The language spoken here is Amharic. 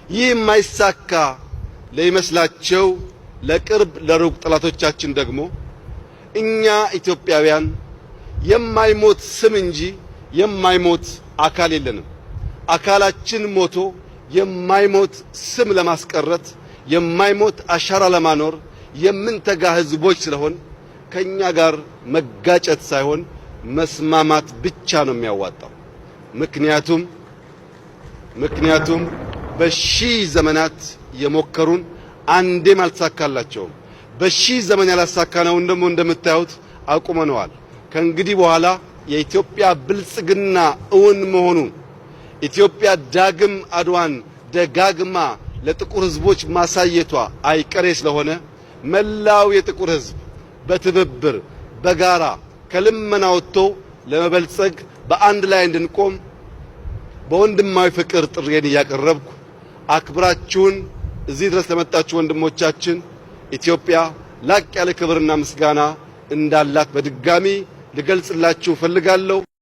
ይህ የማይሳካ ለይመስላቸው ለቅርብ ለሩቅ ጠላቶቻችን ደግሞ እኛ ኢትዮጵያውያን የማይሞት ስም እንጂ የማይሞት አካል የለንም። አካላችን ሞቶ የማይሞት ስም ለማስቀረት የማይሞት አሻራ ለማኖር የምንተጋ ህዝቦች ስለሆን ከኛ ጋር መጋጨት ሳይሆን መስማማት ብቻ ነው የሚያዋጣው። ምክንያቱም በሺህ ዘመናት የሞከሩን አንዴም አልተሳካላቸውም። በሺህ ዘመን ያላሳካነውን ደግሞ እንደምታዩት አቁመነዋል። ከእንግዲህ በኋላ የኢትዮጵያ ብልጽግና እውን መሆኑ ኢትዮጵያ ዳግም አድዋን ደጋግማ ለጥቁር ህዝቦች ማሳየቷ አይቀሬ ስለሆነ መላው የጥቁር ህዝብ በትብብር በጋራ ከልመና ወጥቶ ለመበልጸግ በአንድ ላይ እንድንቆም በወንድማዊ ፍቅር ጥሪዬን እያቀረብኩ አክብራችሁን እዚህ ድረስ ለመጣችሁ ወንድሞቻችን ኢትዮጵያ ላቅ ያለ ክብርና ምስጋና እንዳላት በድጋሚ ልገልጽላችሁ ፈልጋለሁ።